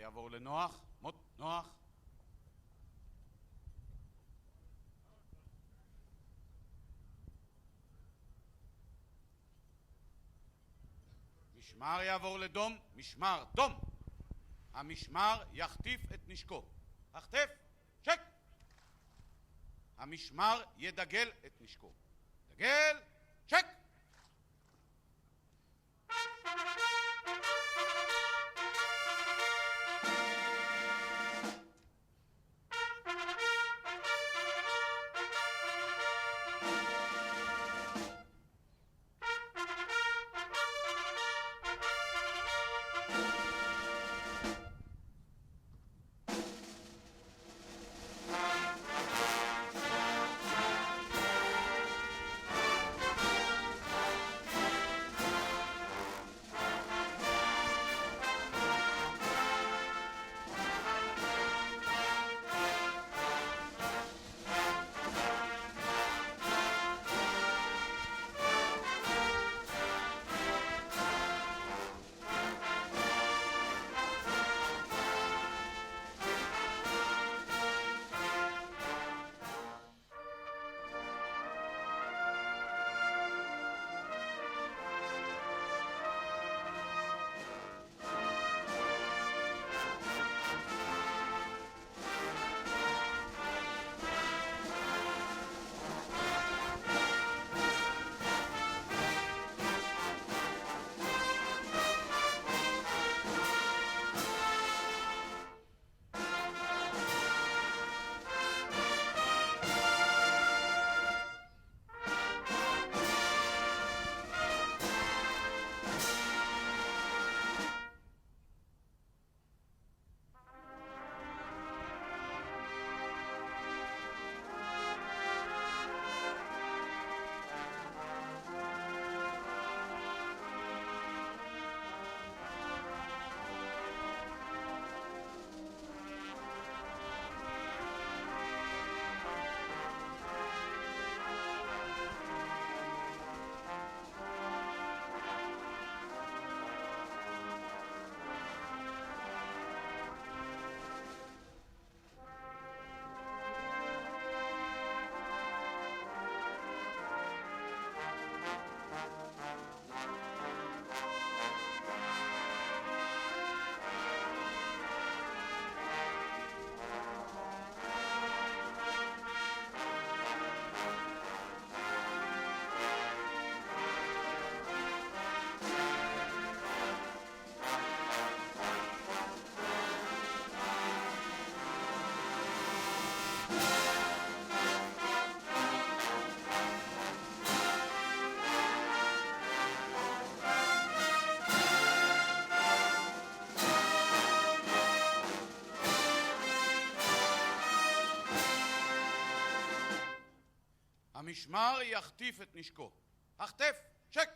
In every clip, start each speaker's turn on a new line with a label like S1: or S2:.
S1: יעבור לנוח. נוח. משמר יעבור לדום. משמר, דום. המשמר יחטיף את נשקו. החטף, צ'ק. המשמר ידגל את נשקו. דגל, צ'ק. המשמר יחטיף את נשקו. החטף, צ'ק.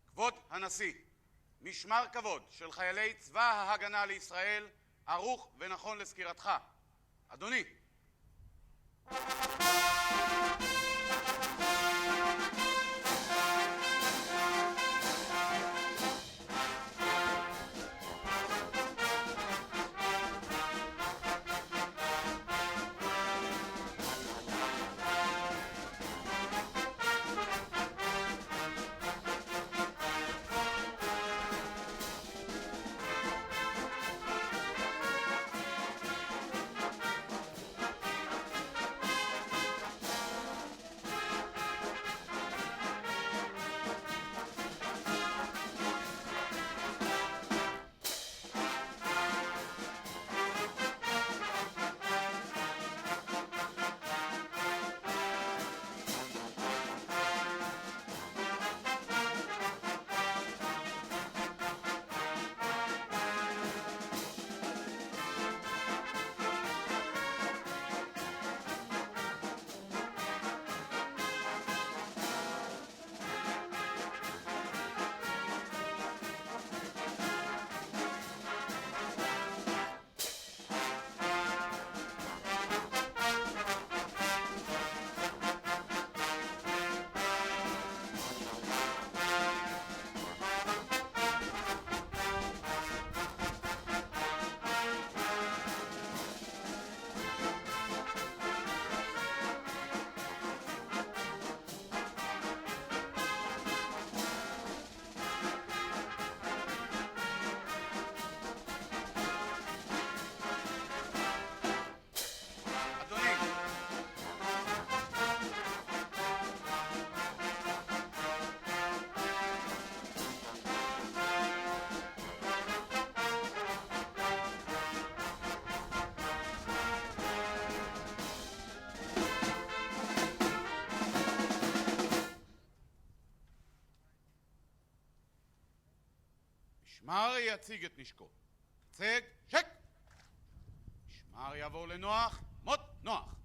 S1: כבוד הנשיא, משמר כבוד של חיילי צבא ההגנה לישראל ערוך ונכון לסקירתך. אדוני. ויציג את נשקו. צג, שק! משמר יעבור לנוח, מות נוח.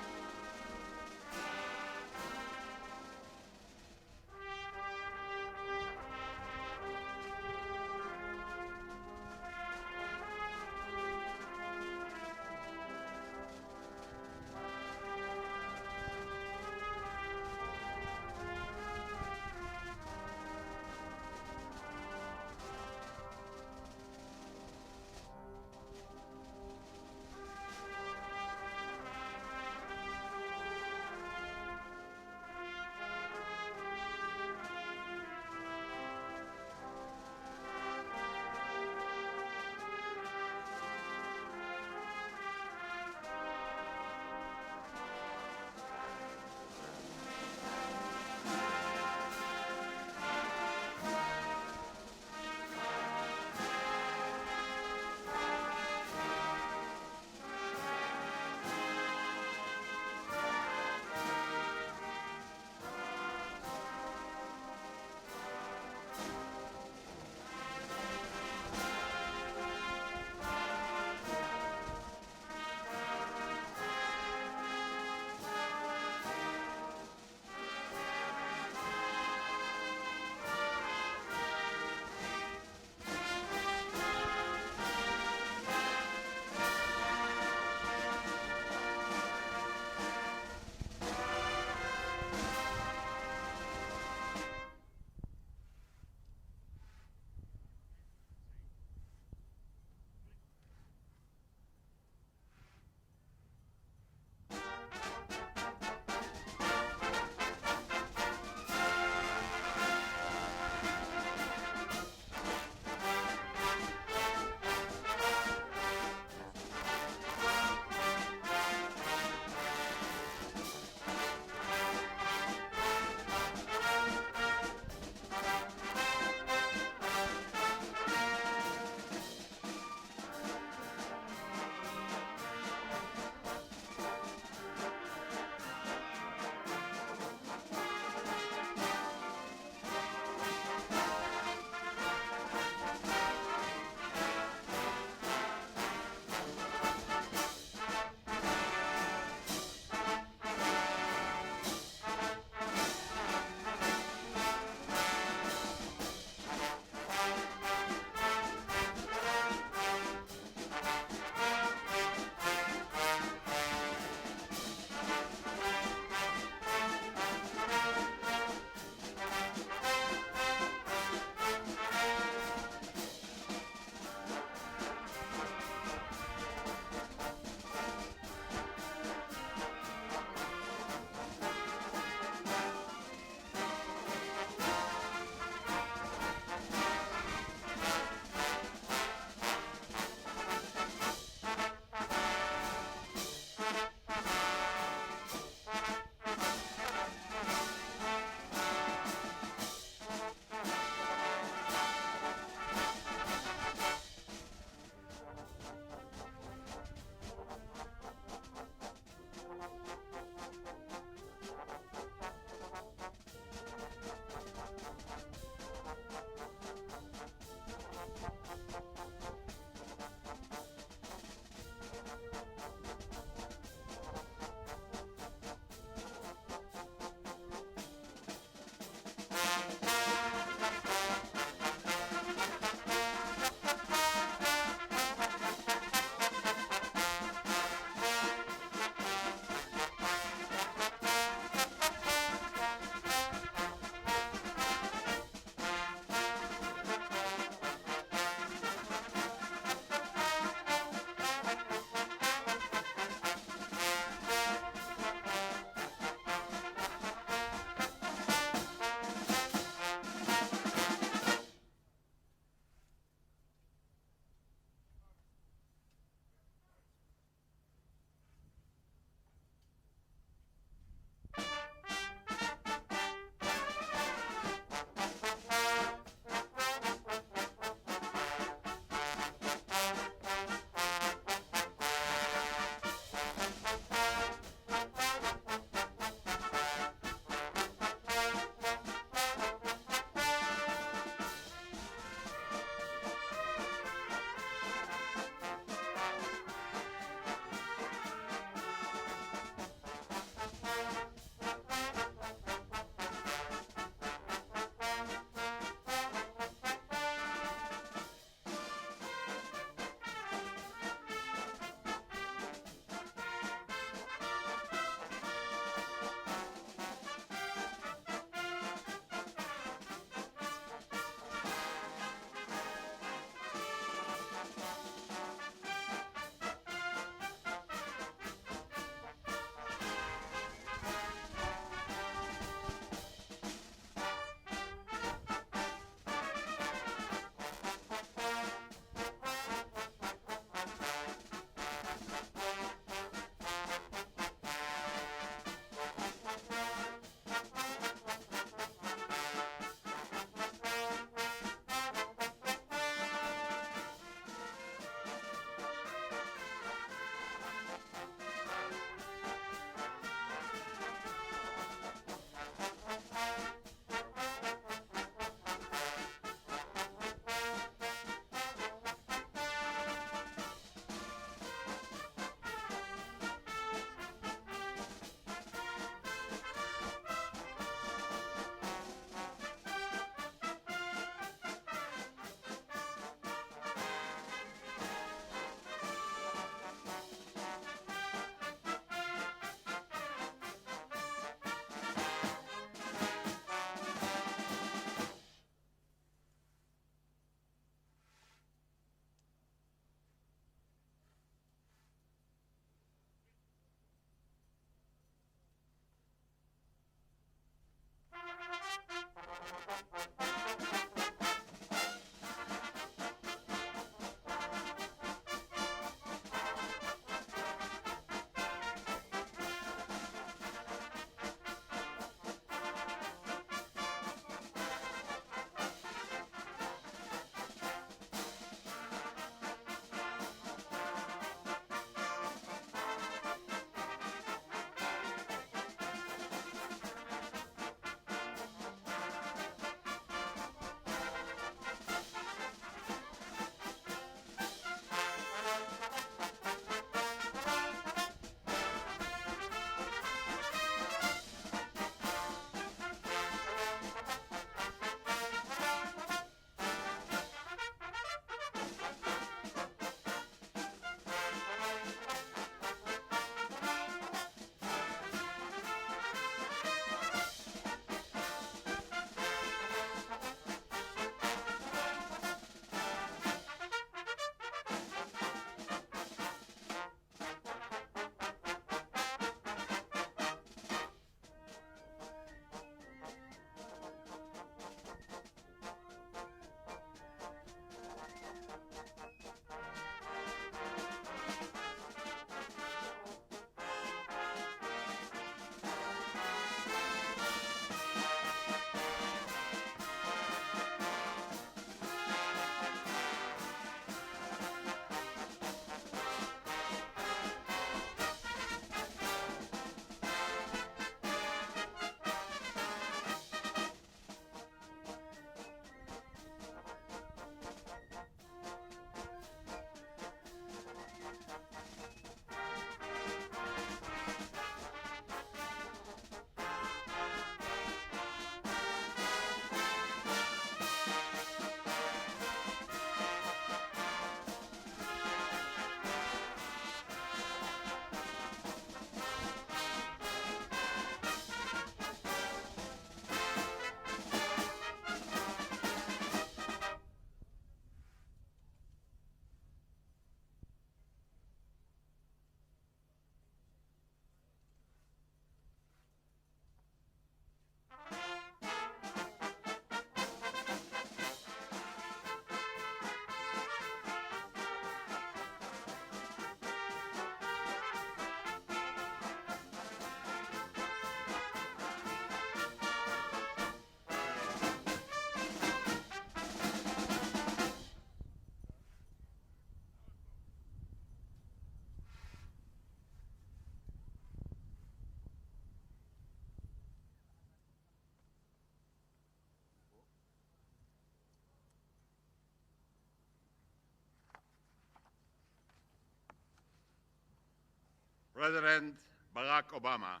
S2: President Barack Obama,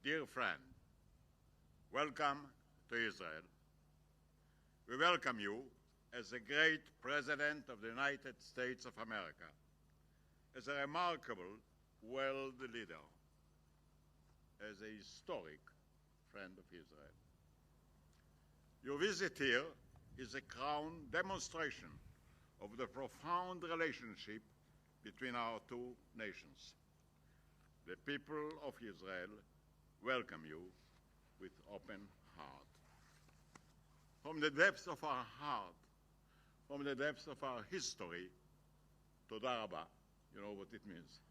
S2: dear friend, welcome to Israel. We welcome you as a great President of the United States of America, as a remarkable world leader, as a historic friend of Israel. Your visit here is a crown demonstration of the profound relationship between our two nations. The people of Israel welcome you with open heart. From the depths of our heart, from the depths of our history, Toda Rabba, you know what it means.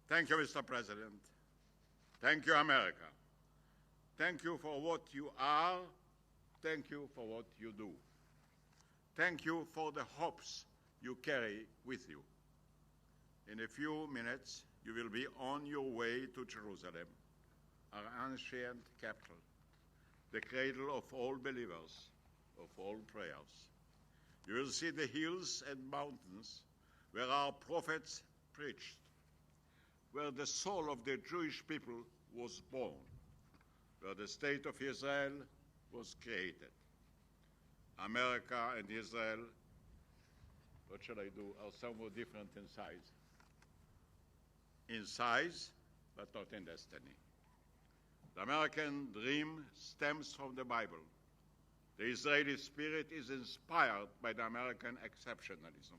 S2: Thank you, Mr. President. Thank you, America. Thank you for what you are. Thank you for what you do. Thank you for the hopes you carry with you. In a few minutes, you will be on your way to Jerusalem, our ancient capital, the cradle of all believers, of all prayers. You will see the hills and mountains where our prophets preached, where the soul of the Jewish people was born, where the state of Israel was created. America and Israel, what shall I do, are somewhat different in size. In size, but not in destiny. The American dream stems from the Bible. The Israeli spirit is inspired by the American exceptionalism.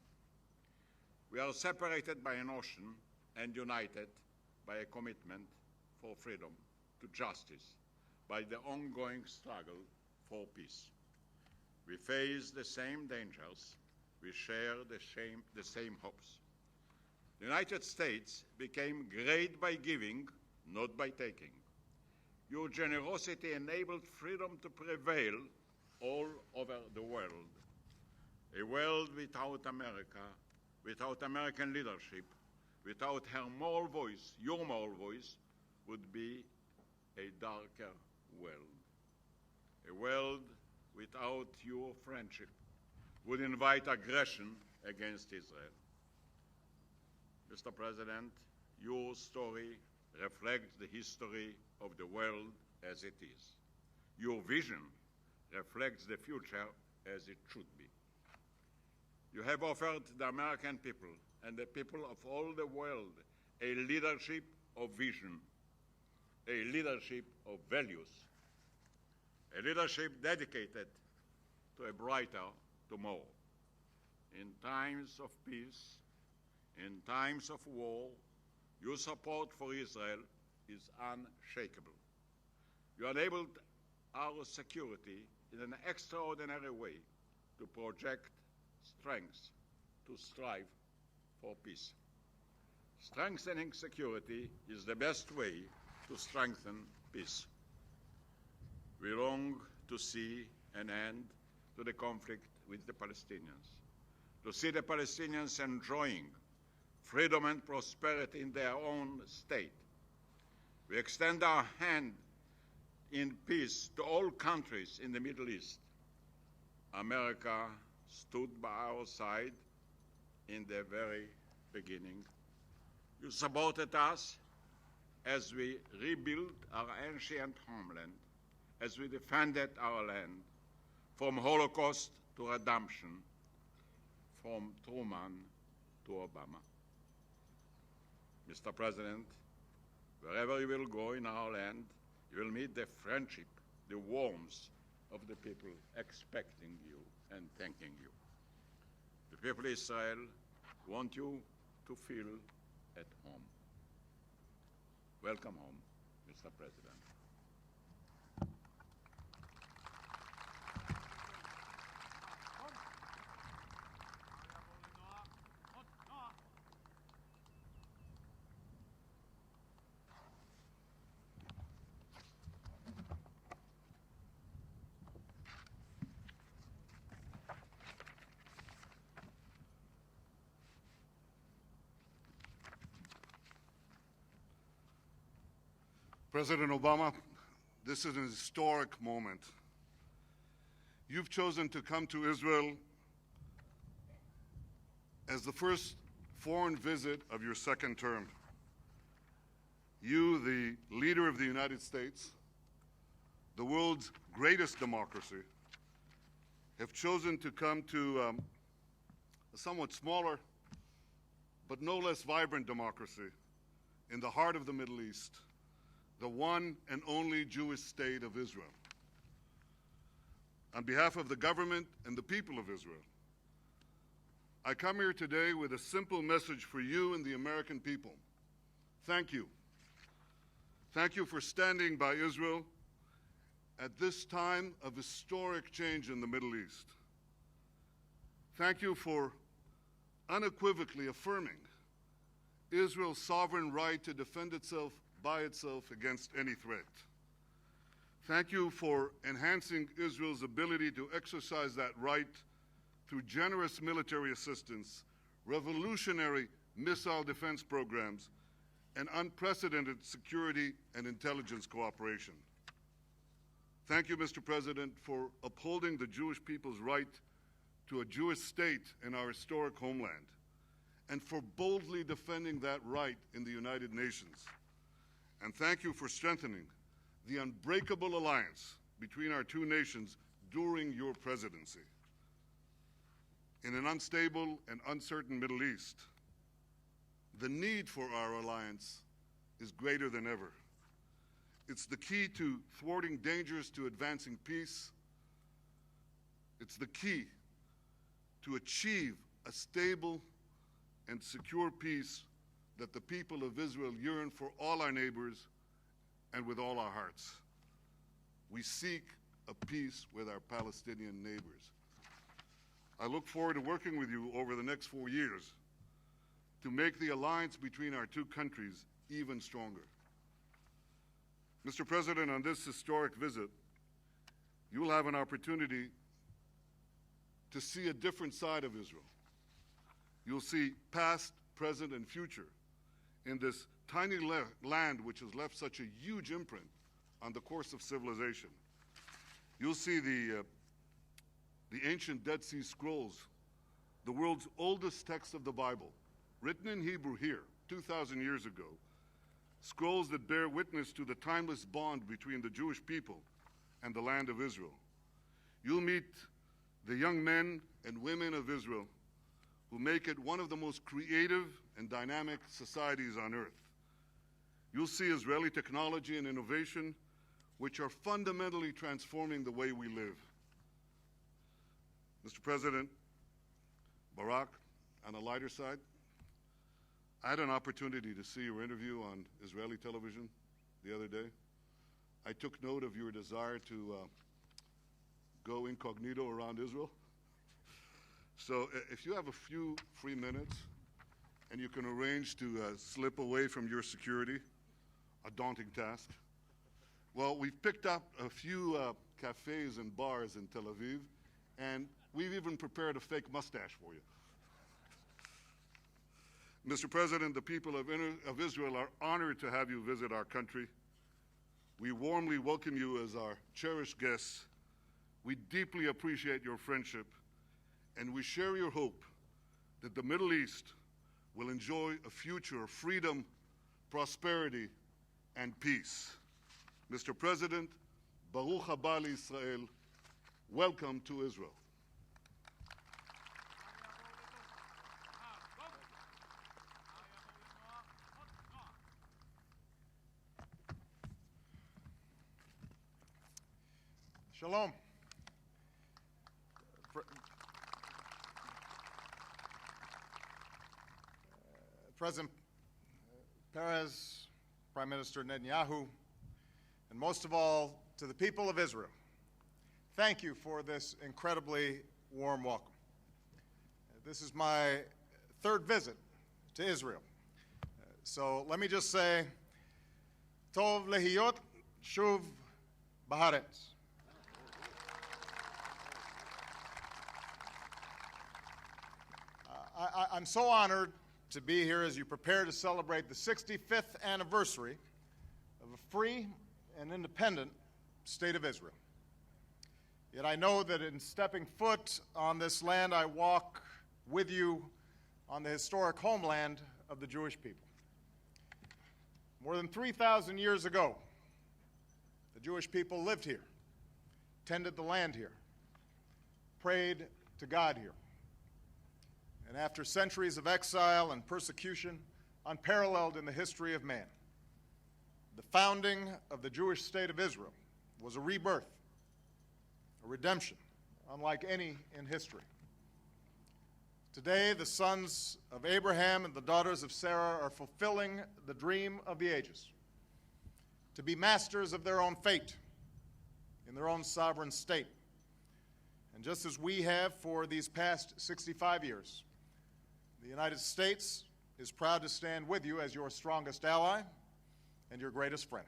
S2: We are separated by an ocean and united by a commitment for freedom, to justice, by the ongoing struggle for peace. We face the same dangers. We share the same hopes. The United States became great by giving, not by taking. Your generosity enabled freedom to prevail all over the world. A world without America, without American leadership, without her moral voice, your moral voice, would be a darker world. A world without your friendship would invite aggression against Israel. Mr. President, your story reflects the history of the world as it is. Your vision reflects the future as it should be. You have offered the American people and the people of all the world a leadership of vision, a leadership of values, a leadership dedicated to a brighter tomorrow. In times of peace, in times of war, your support for Israel is unshakable. You enabled our security in an extraordinary way to project strength, to strive for peace. Strengthening security is the best way to strengthen peace. We long to see an end to the conflict with the Palestinians, to see the Palestinians enjoying freedom and prosperity in their own state. We extend our hand in peace to all countries in the Middle East. America stood by our side in the very beginning. You supported us as we rebuilt our ancient homeland, as we defended our land from Holocaust to redemption, from Truman to Obama. Mr. President, wherever you will go in our land, you will meet the friendship, the warmth of the people expecting you and thanking you. The people of Israel want you to feel at home. Welcome home, Mr. President.
S3: President Obama, this is an historic moment. You've chosen to come to Israel as the first foreign visit of your second term. You, the leader of the United States, the world's greatest democracy, have chosen to come to a somewhat smaller but no less vibrant democracy in the heart of the Middle East, the one and only Jewish state of Israel. On behalf of the government and the people of Israel, I come here today with a simple message for you and the American people. Thank you. Thank you for standing by Israel at this time of historic change in the Middle East. Thank you for unequivocally affirming Israel's sovereign right to defend itself by itself against any threat. Thank you for enhancing Israel's ability to exercise that right through generous military assistance, revolutionary missile defense programs, and unprecedented security and intelligence cooperation. Thank you, Mr. President, for upholding the Jewish people's right to a Jewish state in our historic homeland, and for boldly defending that right in the United Nations. And thank you for strengthening the unbreakable alliance between our two nations during your presidency. In an unstable and uncertain Middle East, the need for our alliance is greater than ever. It's the key to thwarting dangers to advancing peace. It's the key to achieve a stable and secure peace that the people of Israel yearn for all our neighbors and with all our hearts. We seek a peace with our Palestinian neighbors. I look forward to working with you over the next 4 years to make the alliance between our two countries even stronger. Mr. President, on this historic visit, you will have an opportunity to see a different side of Israel. You'll see past, present, and future in this tiny land which has left such a huge imprint on the course of civilization. You'll see the ancient Dead Sea Scrolls, the world's oldest text of the Bible, written in Hebrew here 2,000 years ago, scrolls that bear witness to the timeless bond between the Jewish people and the land of Israel. You'll meet the young men and women of Israel who make it one of the most creative and dynamic societies on earth. You'll see Israeli technology and innovation which are fundamentally transforming the way we live. Mr. President, Barak, on a lighter side, I had an opportunity to see your interview on Israeli television the other day. I took note of your desire to go incognito around Israel. So if you have a few free minutes and you can arrange to slip away from your security, a daunting task. Well, we've picked up a few cafes and bars in Tel Aviv, and we've even prepared a fake mustache for you. Mr. President, the people of Israel are honored to have you visit our country. We warmly welcome you as our cherished guests. We deeply appreciate your friendship, and we share your hope that the Middle East will enjoy a future of freedom, prosperity, and peace. Mr. President, Baruch haba Israel. Welcome to Israel.
S4: Shalom. President Peres, Prime Minister Netanyahu, and most of all, to the people of Israel, thank you for this incredibly warm welcome. This is my third visit to Israel. So let me just say, Tov lehiyot shuv b'haaretz. I'm so honored to be here as you prepare to celebrate the 65th anniversary of a free and independent state of Israel. Yet I know that in stepping foot on this land, I walk with you on the historic homeland of the Jewish people. More than 3,000 years ago, the Jewish people lived here, tended the land here, prayed to God here. And after centuries of exile and persecution, unparalleled in the history of man, the founding of the Jewish state of Israel was a rebirth, a redemption, unlike any in history. Today, the sons of Abraham and the daughters of Sarah are fulfilling the dream of the ages, to be masters of their own fate in their own sovereign state. And just as we have for these past 65 years, the United States is proud to stand with you as your strongest ally and your greatest friend.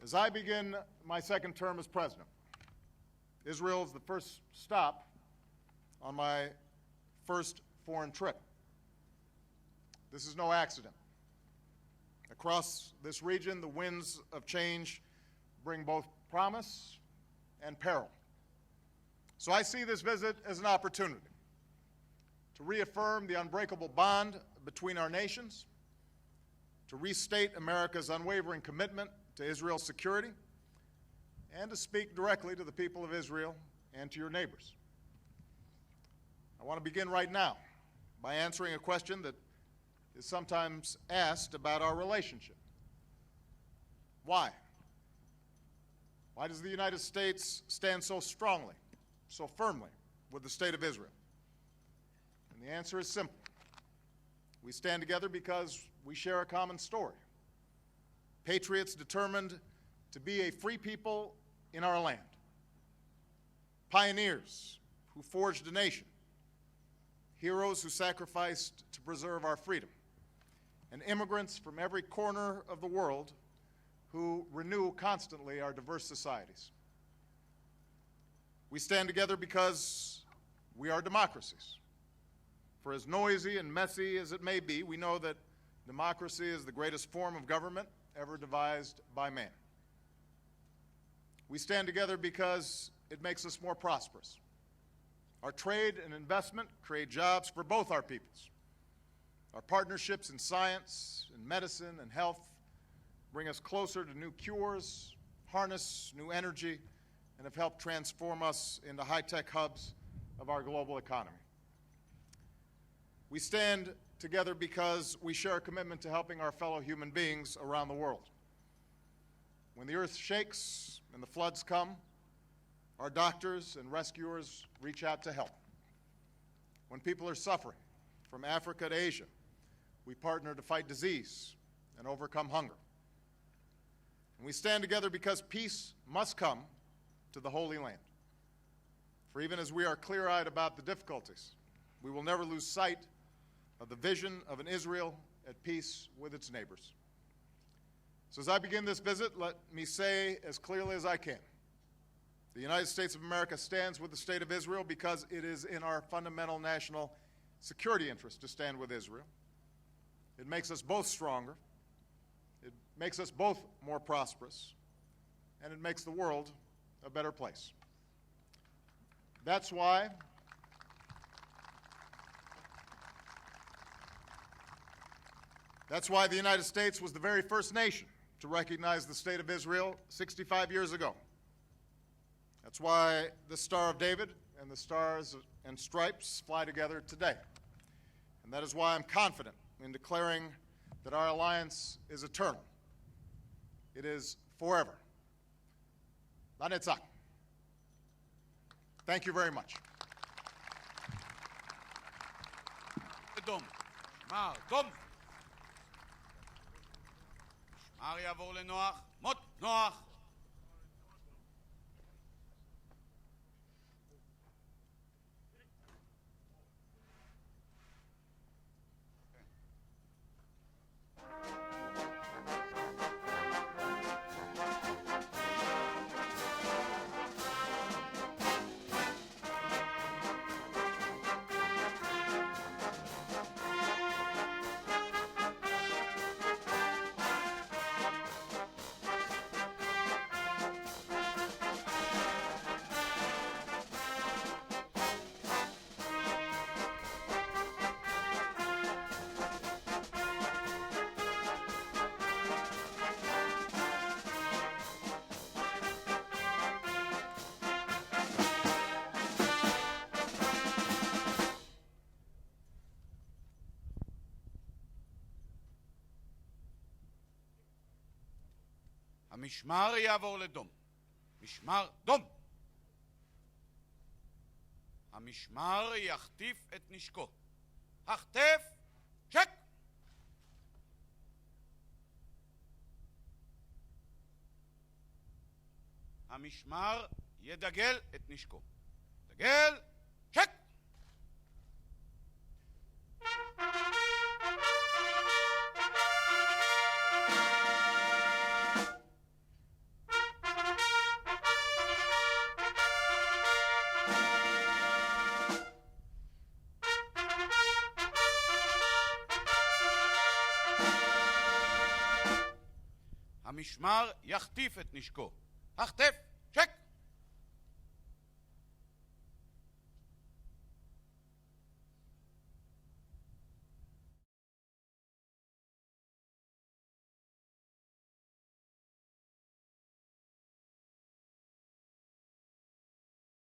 S4: As I begin my second term as president, Israel is the first stop on my first foreign trip. This is no accident. Across this region, the winds of change bring both promise and peril. So I see this visit as an opportunity to reaffirm the unbreakable bond between our nations, to restate America's unwavering commitment to Israel's security, and to speak directly to the people of Israel and to your neighbors. I want to begin right now by answering a question that is sometimes asked about our relationship. Why? Why does the United States stand so strongly, so firmly with the state of Israel? And the answer is simple. We stand together because we share a common story. Patriots determined to be a free people in our land. Pioneers who forged a nation. Heroes who sacrificed to preserve our freedom. And immigrants from every corner of the world who renew constantly our diverse societies. We stand together because we are democracies. For as noisy and messy as it may be, we know that democracy is the greatest form of government ever devised by man. We stand together because it makes us more prosperous. Our trade and investment create jobs for both our peoples. Our partnerships in science, in medicine, and health bring us closer to new cures, harness new energy, and have helped transform us into high-tech hubs of our global economy. We stand together because we share a commitment to helping our fellow human beings around the world. When the earth shakes and the floods come, our doctors and rescuers reach out to help. When people are suffering, from Africa to Asia, we partner to fight disease and overcome hunger. And we stand together because peace must come to the Holy Land. For even as we are clear-eyed about the difficulties, we will never lose sight of the vision of an Israel at peace with its neighbors. So as I begin this visit, let me say as clearly as I can, the United States of America stands with the state of Israel because it is in our fundamental national security interest to stand with Israel. It makes us both stronger, it makes us both more prosperous, and it makes the world a better place. That's why the United States was the very first nation to recognize the state of Israel 65 years ago. That's why the Star of David and the Stars and Stripes fly together today. And that is why I'm confident in declaring that our alliance is eternal. It is forever. Lanetzach. Thank you very much.
S1: דום. שמר דום. שמר יעבור לנוח. מות נוח. המשמר יעבור לדום. משמר דום. המשמר יחטיף את נשקו. החטף, צ'ק! המשמר ידגל את נשקו. דגל, צ'ק! המשמר יחטיף את נשקו. החטף, צ'ק!